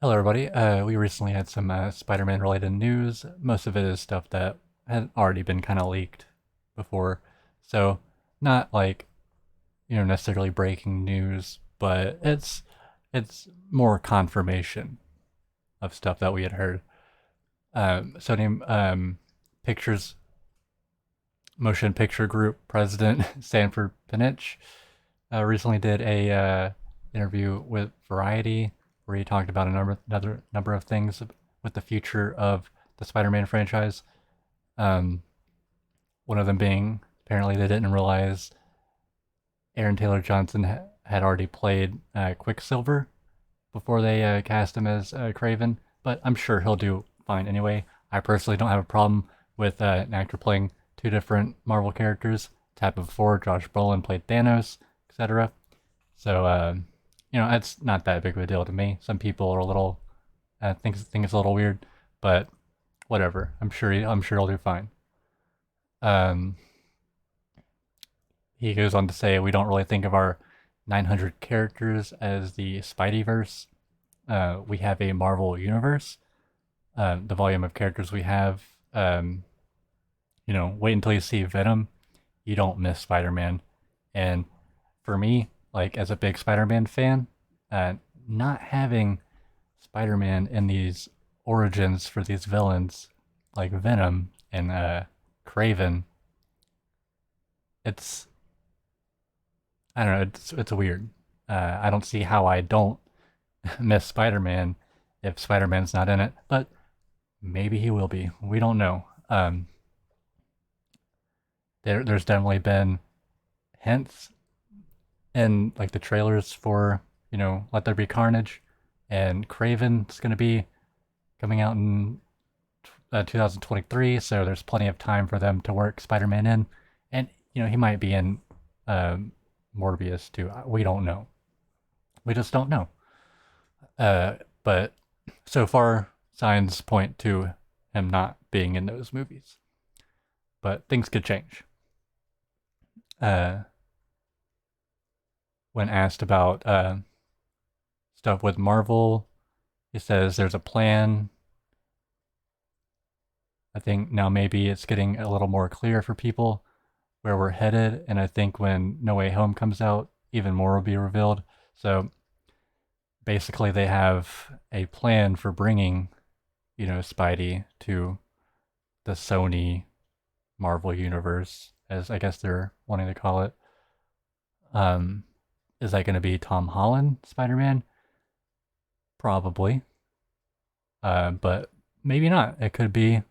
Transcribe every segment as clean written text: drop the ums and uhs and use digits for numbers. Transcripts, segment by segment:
Hello, everybody. We recently had some Spider-Man related news. Most of it is stuff that had already been kind of leaked before, so not like necessarily breaking news, but it's more confirmation of stuff that we had heard. Sony Pictures Motion Picture Group President Sanford Pinich recently did a interview with Variety where he talked about another number of things with the future of the Spider-Man franchise. Um, One of them being apparently they didn't realize Aaron Taylor Johnson had already played Quicksilver before they cast him as Craven, but I'm sure he'll do fine anyway. I personally don't have a problem with an actor playing two different Marvel characters. It's happened before. Josh Brolin played Thanos, etc. So it's not that big of a deal to me. Some people are a little think it's a little weird, but whatever. I'm sure he'll do fine. Um, he goes on to say we don't really think of our 900 characters as the Spideyverse. We have a Marvel universe. The volume of characters we have. Wait until you see Venom. You don't miss Spider-Man. And for me, like as a big Spider-Man fan, uh, not having Spider-Man in these origins for these villains like Venom and Craven, it's I don't know, it's weird. I don't see how I don't miss Spider-Man if Spider-Man's not in it, but maybe he will be. We don't know. There's definitely been hints in like the trailers for Let There Be Carnage, and Craven's going to be coming out in 2023, so there's plenty of time for them to work Spider-Man in, and he might be in Morbius too. We don't know. We just don't know. But so far, signs point to him not being in those movies. But things could change. Uh, when asked about stuff with Marvel, he says there's a plan. I think now maybe it's getting a little more clear for people where we're headed, and I think when No Way Home comes out, even more will be revealed. So basically, they have a plan for bringing, Spidey to the Sony Marvel universe, as I guess they're wanting to call it. Um, is that going to be Tom Holland Spider Man? Probably, but maybe not. It could be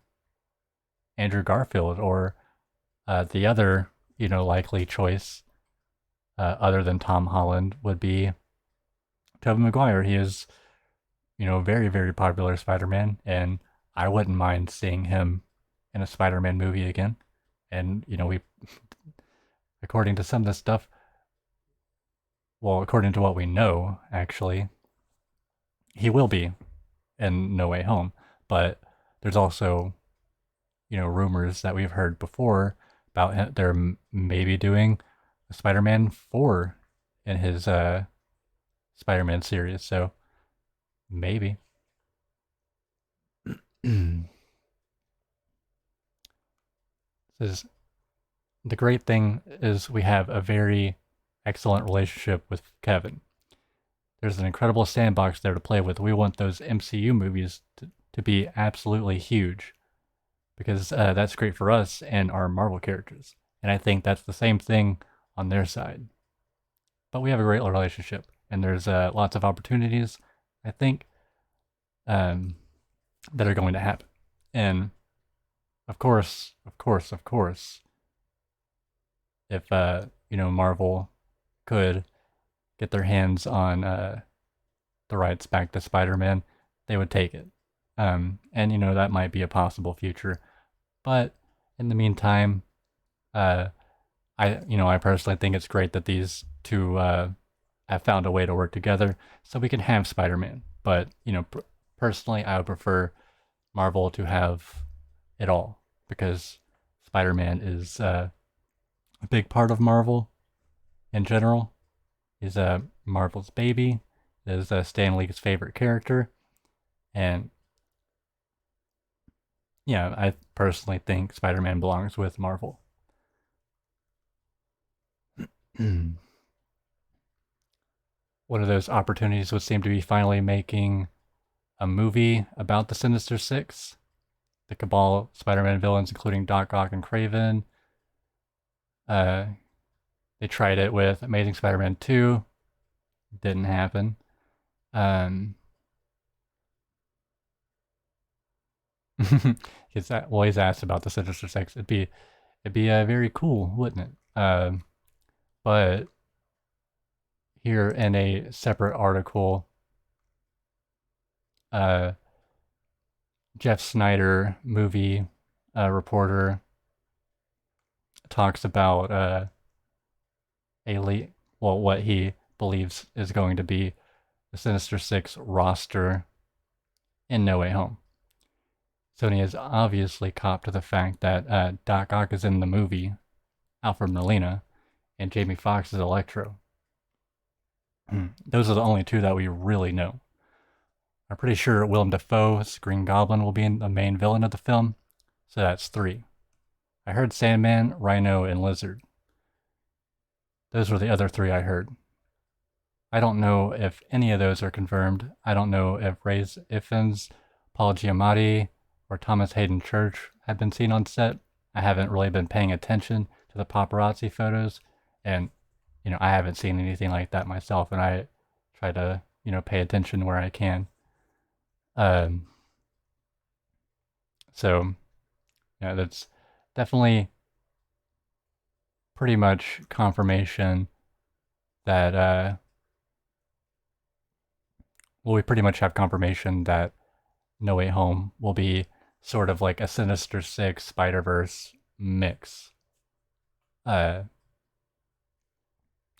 Andrew Garfield or the other, likely choice other than Tom Holland would be Tobey Maguire. He is, very, very popular Spider-Man, and I wouldn't mind seeing him in a Spider-Man movie again. And, according to some of this stuff, well, according to what we know, actually, he will be in No Way Home. But there's also, rumors that we've heard before about him, they're maybe doing a Spider-Man 4 in his Spider-Man series. So maybe. Says the great thing is we have a very excellent relationship with Kevin. There's an incredible sandbox there to play with. We want those MCU movies to be absolutely huge because that's great for us and our Marvel characters. And I think that's the same thing on their side. But we have a great relationship, and there's lots of opportunities, I think, um, that are going to happen. And of course, if Marvel could get their hands on the rights back to Spider-Man, they would take it. And that might be a possible future, but in the meantime, uh, I personally think it's great that these two have found a way to work together so we can have Spider-Man. But personally, I would prefer Marvel to have it all because Spider-Man is a big part of Marvel in general. He's Marvel's baby. Is Stan Lee's favorite character, And yeah, I personally think Spider-Man belongs with Marvel. One of those opportunities would seem to be finally making a movie about the Sinister Six, the Cabal Spider-Man villains, including Doc Ock and Kraven. They tried it with Amazing Spider-Man 2. Didn't happen. He's always asked about the Sinister Six. It'd be very cool, wouldn't it? But here in a separate article, uh, Jeff Snyder, movie reporter, talks about what he believes is going to be the Sinister Six roster in No Way Home. Sony has obviously copped to the fact that Doc Ock is in the movie, Alfred Molina, and Jamie Foxx is Electro. Those are the only two that we really know. I'm pretty sure Willem Dafoe's Green Goblin will be the main villain of the film, so that's 3. I heard Sandman, Rhino, and Lizard. Those were the other 3 I heard. I don't know if any of those are confirmed. I don't know if Rhys Ifans, Paul Giamatti, or Thomas Hayden Church have been seen on set. I haven't really been paying attention to the paparazzi photos, and I haven't seen anything like that myself, and I try to pay attention where I can. So yeah, that's definitely pretty much confirmation that we pretty much have confirmation that No Way Home will be sort of like a Sinister Six Spider-Verse mix. And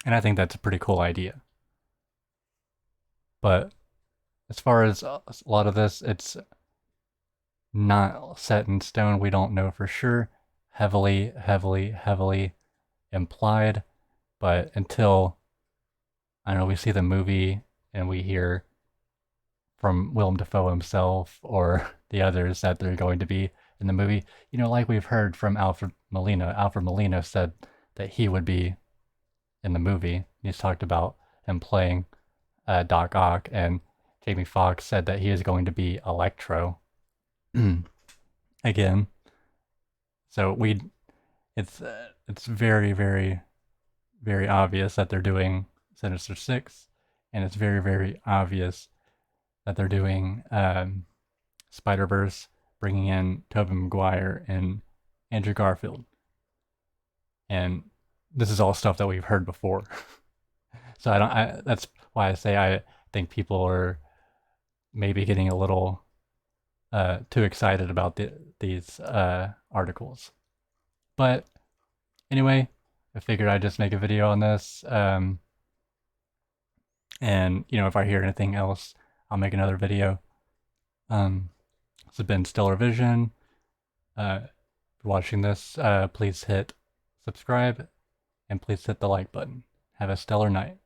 I think that's a pretty cool idea. But as far as a lot of this, it's not set in stone. We don't know for sure. Heavily implied. But until, I don't know, we see the movie and we hear from Willem Dafoe himself or the others that they're going to be in the movie, like we've heard from Alfred Molina. Alfred Molina said that he would be in the movie. He's talked about him playing Doc Ock, and Jamie Foxx said that he is going to be Electro again. So it's very obvious that they're doing Sinister Six, and it's very obvious that they're doing Spider-Verse, bringing in Tobey Maguire and Andrew Garfield. And this is all stuff that we've heard before. So that's why I say I think people are maybe getting a little too excited about these articles. But anyway, I figured I'd just make a video on this. And if I hear anything else, I'll make another video. This has been StellarVision. If you're watching this, please hit subscribe and please hit the like button. Have a stellar night.